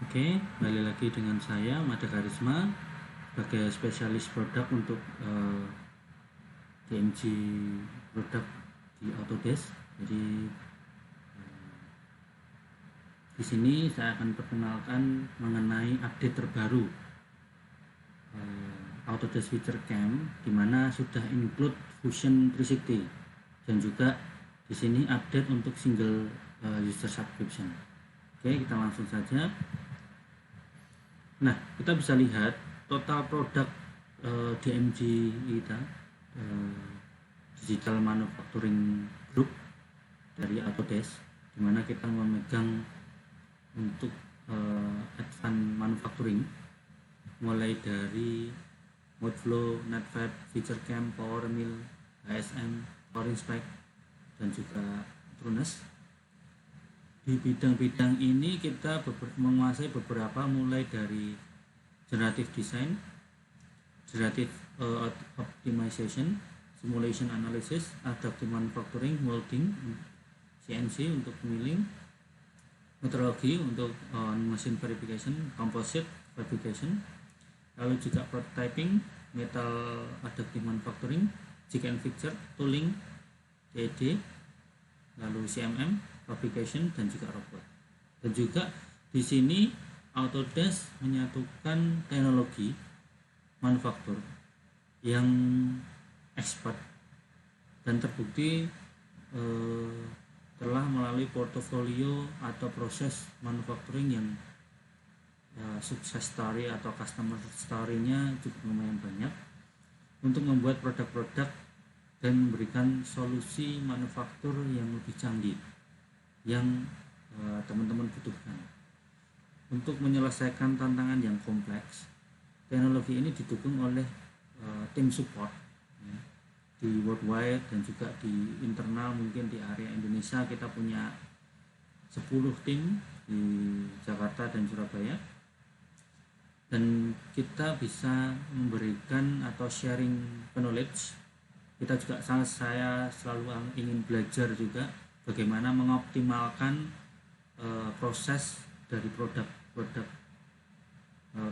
Oke, balik lagi dengan saya Mada Karisma sebagai spesialis produk untuk DMG produk di Autodesk. Jadi di sini saya akan perkenalkan mengenai update terbaru Autodesk Feature Camp, di mana sudah include Fusion 360 dan juga di sini update untuk single user subscription. Oke, kita langsung saja. Nah, kita bisa lihat total produk DMG kita, Digital Manufacturing Group dari Autodesk, di mana kita memegang untuk advanced manufacturing mulai dari Modflow, Netfab, Feature Camp, Power Mill, ASM, Power Inspect, dan juga Trunes. Di bidang-bidang ini kita menguasai beberapa, mulai dari generative design, generative optimization, simulation analysis, adaptive manufacturing, molding, CNC untuk milling, metrology untuk machine verification, composite fabrication, lalu juga prototyping, metal adaptive manufacturing, jig and fixture, tooling, DED, lalu CMM, fabrication, dan juga robot. Dan juga di sini Autodesk menyatukan teknologi manufaktur yang expert dan terbukti telah melalui portofolio atau proses manufacturing yang sukses story atau customer story-nya cukup lumayan banyak untuk membuat produk-produk dan memberikan solusi manufaktur yang lebih canggih yang teman-teman butuhkan. Untuk menyelesaikan tantangan yang kompleks, teknologi ini didukung oleh tim support di worldwide dan juga di internal. Mungkin di area Indonesia kita punya 10 tim di Jakarta dan Surabaya, dan kita bisa memberikan atau sharing knowledge. Kita juga, saya selalu ingin belajar juga bagaimana mengoptimalkan proses dari produk-produk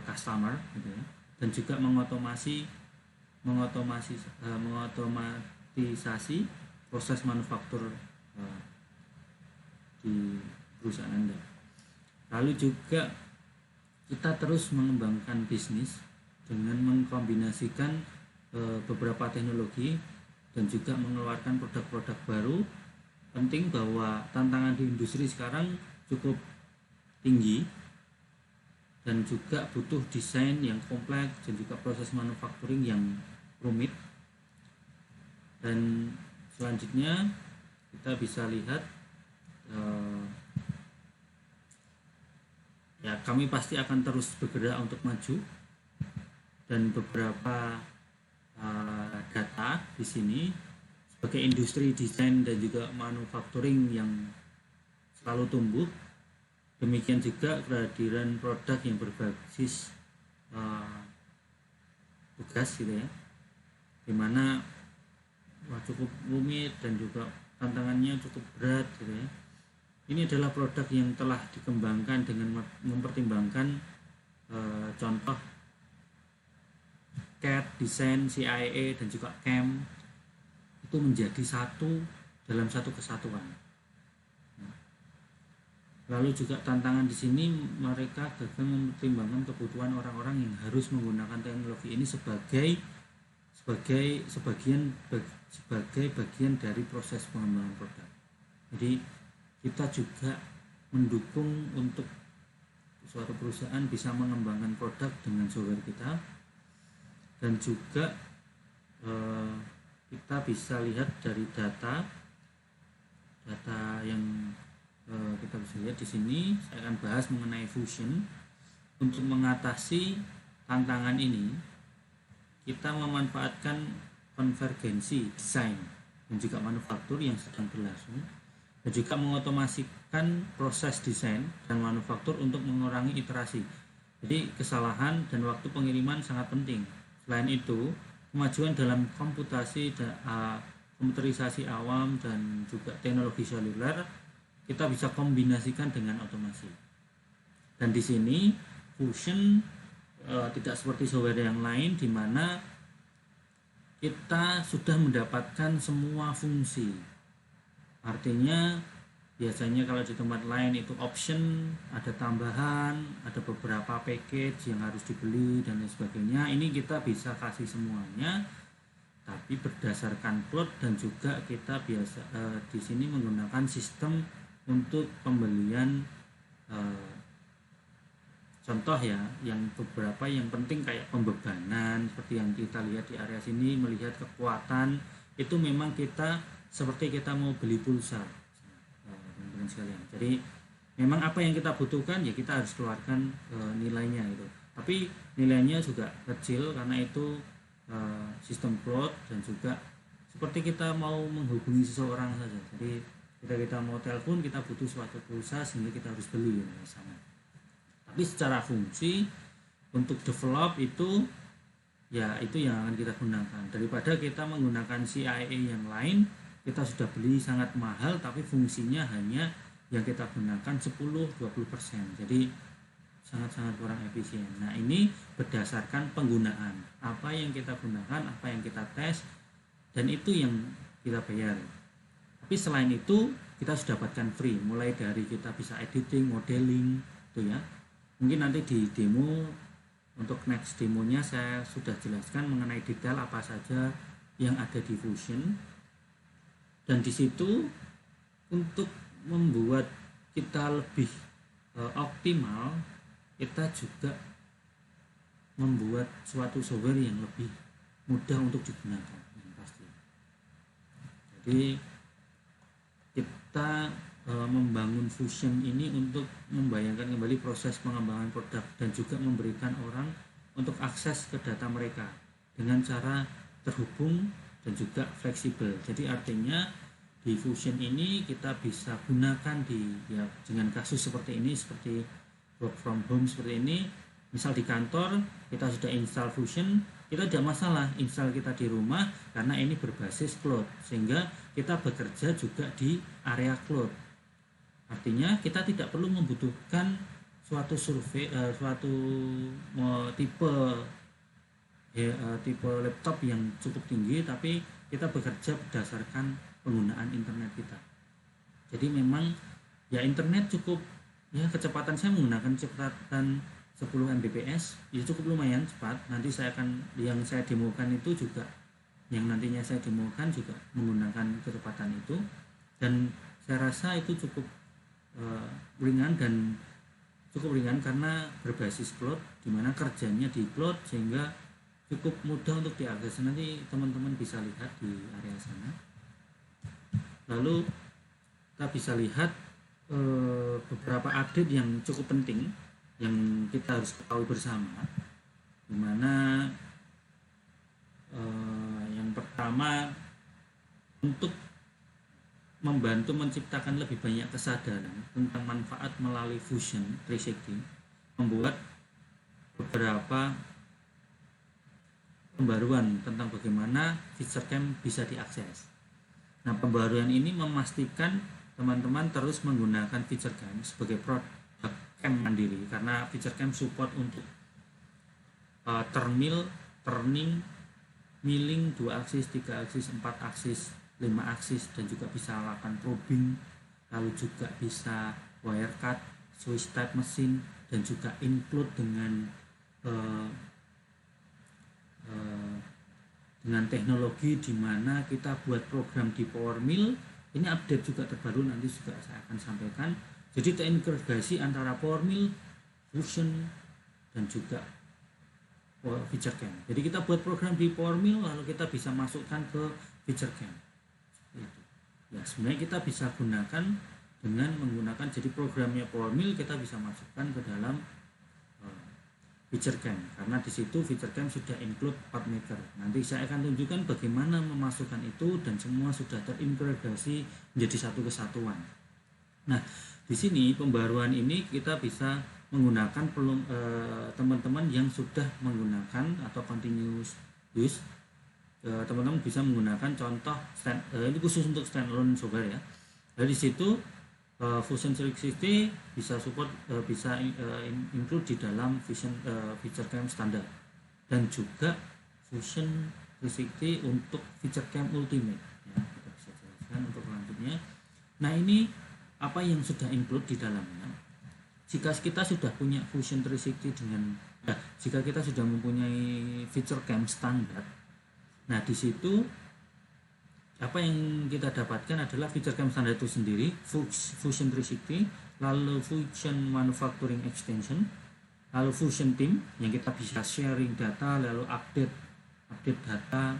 customer gitu ya, dan juga mengotomatisasi proses manufaktur di perusahaan Anda. Lalu juga kita terus mengembangkan bisnis dengan mengkombinasikan beberapa teknologi dan juga mengeluarkan produk-produk baru. Penting bahwa tantangan di industri sekarang cukup tinggi dan juga butuh desain yang kompleks dan juga proses manufacturing yang rumit. Dan selanjutnya kita bisa lihat ya, kami pasti akan terus bergerak untuk maju, dan beberapa data di sini sebagai industri desain dan juga manufacturing yang selalu tumbuh. Demikian juga kehadiran produk yang berbasis tugas gitu ya, dimana cukup rumit dan juga tantangannya cukup berat gitu ya. Ini adalah produk yang telah dikembangkan dengan mempertimbangkan contoh CAD, desain, CIA, dan juga CAM itu menjadi satu dalam satu kesatuan. Lalu juga tantangan di sini, mereka gagal mempertimbangkan kebutuhan orang-orang yang harus menggunakan teknologi ini sebagai bagian dari proses pengembangan produk. Jadi kita juga mendukung untuk suatu perusahaan bisa mengembangkan produk dengan software kita, dan juga kita bisa lihat dari data yang kita bisa lihat di sini. Saya akan bahas mengenai Fusion. Untuk mengatasi tantangan ini, kita memanfaatkan konvergensi desain dan juga manufaktur yang sedang berlangsung, dan juga mengotomasikan proses desain dan manufaktur untuk mengurangi iterasi. Jadi kesalahan dan waktu pengiriman sangat penting. Selain itu, kemajuan dalam komputerisasi awam dan juga teknologi seluler kita bisa kombinasikan dengan otomasi. Dan di sini Fusion tidak seperti software yang lain di mana kita sudah mendapatkan semua fungsi. Artinya biasanya kalau di tempat lain itu option, ada tambahan, ada beberapa package yang harus dibeli dan lain sebagainya. Ini kita bisa kasih semuanya, tapi berdasarkan cloud, dan juga kita biasa di sini menggunakan sistem untuk pembelian. Contoh ya, yang beberapa yang penting kayak pembebanan seperti yang kita lihat di area sini, melihat kekuatan itu memang kita seperti kita mau beli pulsa, teman-teman sekalian. Jadi memang apa yang kita butuhkan ya kita harus keluarkan nilainya gitu. Tapi nilainya juga kecil karena itu sistem cloud, dan juga seperti kita mau menghubungi seseorang saja. Jadi kita mau telepon, kita butuh suatu pulsa sehingga kita harus beli misalnya. Tapi secara fungsi untuk develop itu ya itu yang akan kita gunakan, daripada kita menggunakan CIA yang lain, kita sudah beli sangat mahal tapi fungsinya hanya yang kita gunakan 10-20%, jadi sangat-sangat kurang efisien. Nah, ini berdasarkan penggunaan, apa yang kita gunakan, apa yang kita tes, dan itu yang kita bayar. Tapi selain itu kita sudah dapatkan free, mulai dari kita bisa editing, modeling itu ya. Mungkin nanti di demo, untuk next demonya saya sudah jelaskan mengenai detail apa saja yang ada di Fusion. Dan di situ untuk membuat kita lebih optimal, kita juga membuat suatu software yang lebih mudah untuk digunakan yang pasti. Jadi kita membangun Fusion ini untuk membayangkan kembali proses pengembangan produk dan juga memberikan orang untuk akses ke data mereka dengan cara terhubung dan juga fleksibel. Jadi artinya di Fusion ini kita bisa gunakan dengan kasus seperti ini, seperti work from home seperti ini. Misal di kantor kita sudah install Fusion, kita tidak masalah install kita di rumah karena ini berbasis cloud, sehingga kita bekerja juga di area cloud. Artinya kita tidak perlu membutuhkan suatu tipe laptop yang cukup tinggi, tapi kita bekerja berdasarkan penggunaan internet kita. Jadi memang ya internet cukup ya, kecepatan saya menggunakan kecepatan 10 Mbps ya cukup lumayan cepat. Nanti yang saya demokan itu juga, yang nantinya saya demokan juga menggunakan kecepatan itu, dan saya rasa itu cukup ringan karena berbasis cloud, dimana kerjanya di cloud sehingga cukup mudah untuk diakses. Nanti teman-teman bisa lihat di area sana. Lalu kita bisa lihat beberapa update yang cukup penting yang kita harus ketahui bersama, dimana yang pertama, untuk membantu menciptakan lebih banyak kesadaran tentang manfaat melalui Fusion 360, membuat beberapa pembaruan tentang bagaimana FeatureCamp bisa diakses. Nah, pembaruan ini memastikan teman-teman terus menggunakan FeatureCamp sebagai produk camp mandiri, karena FeatureCamp support untuk turning, milling 2 aksis, 3 aksis, 4 aksis, 5 aksis, dan juga bisa lakukan probing, lalu juga bisa wirecut, switch type mesin, dan juga include dengan teknologi di mana kita buat program di PowerMill. Ini update juga terbaru, nanti juga saya akan sampaikan. Jadi terintegrasi antara PowerMill, Fusion, dan juga FeatureCamp. Jadi kita buat program di PowerMill, lalu kita bisa masukkan ke FeatureCamp. Ya, sebenarnya kita bisa gunakan dengan menggunakan, jadi programnya PowerMill kita bisa masukkan ke dalam FeatureCamp, karena di situ FeatureCamp sudah include PathMaker. Nanti saya akan tunjukkan bagaimana memasukkan itu, dan semua sudah terintegrasi menjadi satu kesatuan. Nah, di sini pembaruan ini kita bisa menggunakan teman-teman yang sudah menggunakan atau continuous use. Teman-teman bisa menggunakan contoh ini khusus untuk standalone software ya. Dari situ Fusion 360 bisa support bisa include di dalam feature cam standar, dan juga Fusion 360 untuk feature cam ultimate ya, kita bisa jelaskan untuk selanjutnya. Nah, ini apa yang sudah include di dalamnya. Jika kita sudah punya Fusion 360 jika kita sudah mempunyai feature cam standar, nah di situ apa yang kita dapatkan adalah feature cam standar itu sendiri, Fusion 360, lalu Fusion Manufacturing Extension, lalu Fusion Team yang kita bisa sharing data, lalu update data,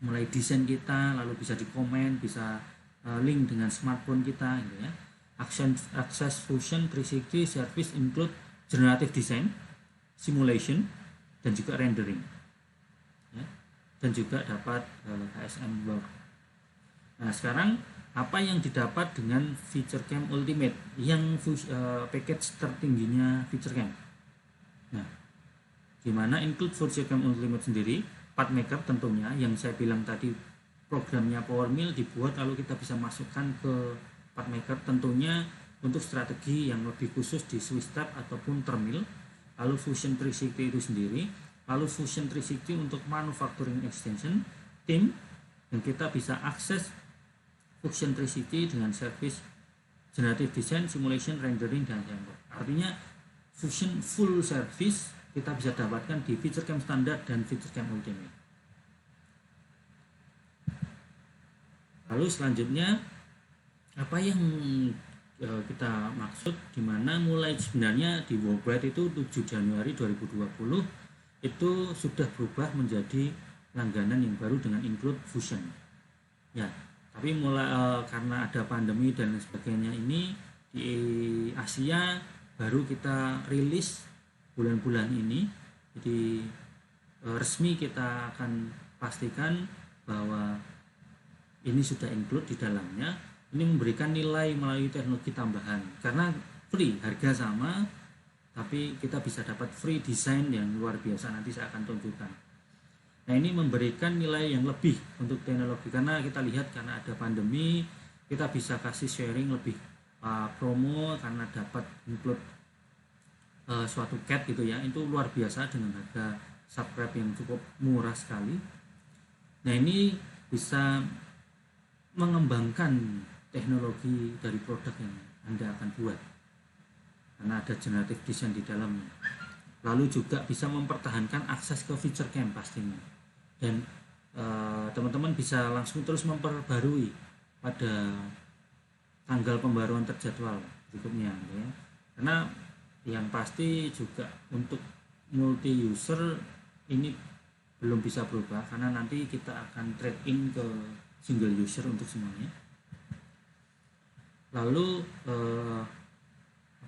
mulai desain kita, lalu bisa dikomen, bisa link dengan smartphone kita gitu ya. Access Fusion 360 service include generative design, simulation, dan juga rendering ya, dan juga dapat HSM Work. Nah, sekarang apa yang didapat dengan feature cam ultimate yang package tertingginya feature cam. Nah, dimana include feature cam ultimate sendiri, PathMaker tentunya yang saya bilang tadi, programnya PowerMill dibuat lalu kita bisa masukkan ke PathMaker tentunya untuk strategi yang lebih khusus di SwissTap ataupun Termill, lalu Fusion 360 itu sendiri, lalu Fusion 360 untuk Manufacturing Extension, Team yang kita bisa akses Fusion 360 dengan service generative design, simulation, rendering, dan framework. Artinya Fusion full service kita bisa dapatkan di feature cam standar dan feature cam ultimate. Lalu selanjutnya apa yang kita maksud, dimana mulai sebenarnya di Worldwide itu 7 Januari 2020 itu sudah berubah menjadi langganan yang baru dengan include Fusion ya, tapi mulai karena ada pandemi dan sebagainya ini di Asia baru kita rilis bulan-bulan ini, jadi resmi kita akan pastikan bahwa ini sudah include di dalamnya. Ini memberikan nilai melalui teknologi tambahan karena free, harga sama, tapi kita bisa dapat free desain yang luar biasa, nanti saya akan tunjukkan. Nah, ini memberikan nilai yang lebih untuk teknologi karena kita lihat karena ada pandemi kita bisa kasih sharing lebih promo karena dapat include suatu cat gitu ya, itu luar biasa dengan harga subscribe yang cukup murah sekali. Nah, ini bisa mengembangkan teknologi dari produk yang Anda akan buat karena ada generative design di dalamnya, lalu juga bisa mempertahankan akses ke feature cam pastinya, dan teman-teman bisa langsung terus memperbarui pada tanggal pembaruan terjadwal berikutnya ya. Karena yang pasti juga untuk multi user ini belum bisa berubah karena nanti kita akan trade in ke single user untuk semuanya. Lalu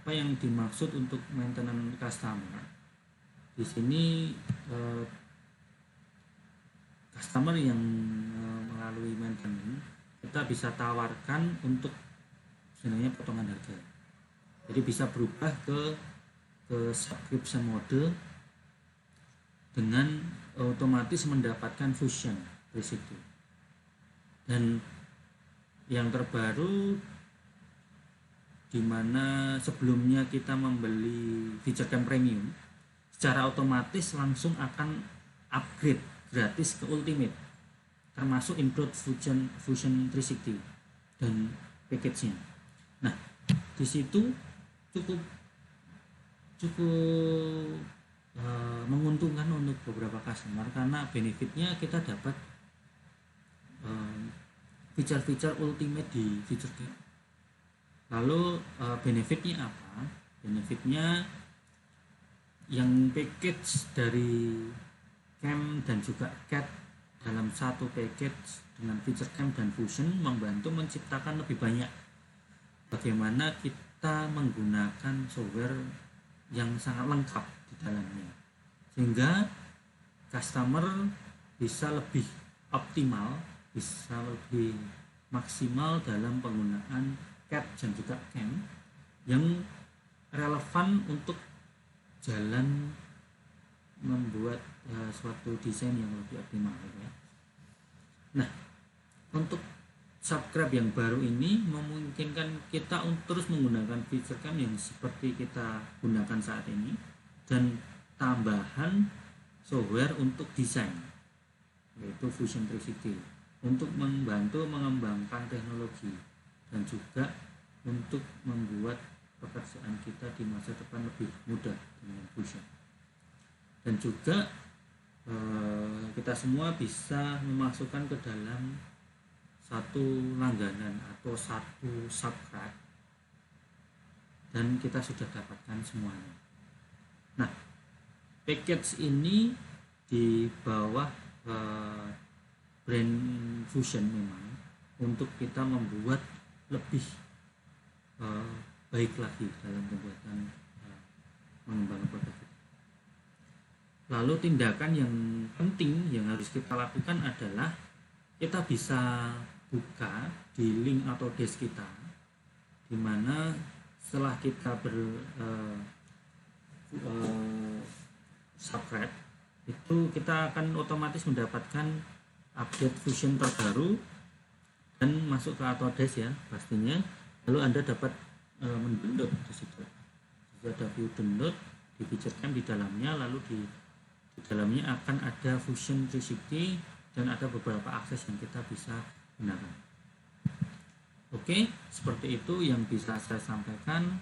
apa yang dimaksud untuk maintenance customer? Di sini customer yang melalui maintenance kita bisa tawarkan untuk sebenarnya potongan harga. Jadi bisa berubah ke subscription model dengan otomatis mendapatkan Fusion 360. Dan yang terbaru di mana sebelumnya kita membeli feature cam premium secara otomatis langsung akan upgrade gratis ke ultimate, termasuk include Fusion 360 dan package-nya. Nah, di situ cukup menguntungkan untuk beberapa customer karena benefitnya kita dapat feature-feature ultimate di feature cam. Lalu benefitnya apa? Benefitnya yang package dari cam dan juga cat dalam satu package dengan feature cam dan Fusion membantu menciptakan lebih banyak bagaimana kita menggunakan software yang sangat lengkap di dalamnya, sehingga customer bisa lebih optimal, bisa lebih maksimal dalam penggunaan cat dan juga cam yang relevan untuk jalan membuat suatu desain yang lebih optimal ya. Nah, untuk subscribe yang baru ini memungkinkan kita untuk terus menggunakan fitur cam yang seperti kita gunakan saat ini, dan tambahan software untuk desain yaitu Fusion 360 untuk membantu mengembangkan teknologi dan juga untuk membuat pekerjaan kita di masa depan lebih mudah dengan Fusion. Dan juga kita semua bisa memasukkan ke dalam satu langganan atau satu subscribe, dan kita sudah dapatkan semuanya. Nah, package ini di bawah brand Fusion memang untuk kita membuat lebih baik lagi dalam pembuatan mengembangkan produk kita. Lalu tindakan yang penting yang harus kita lakukan adalah kita bisa buka di link atau desk kita, di mana setelah kita subscribe itu kita akan otomatis mendapatkan update Fusion terbaru dan masuk ke Autodesk ya pastinya. Lalu Anda dapat mendownload di situ. Ada view download di feature cam di dalamnya, lalu di dalamnya akan ada Fusion 360 dan ada beberapa akses yang kita bisa gunakan. Oke, seperti itu yang bisa saya sampaikan.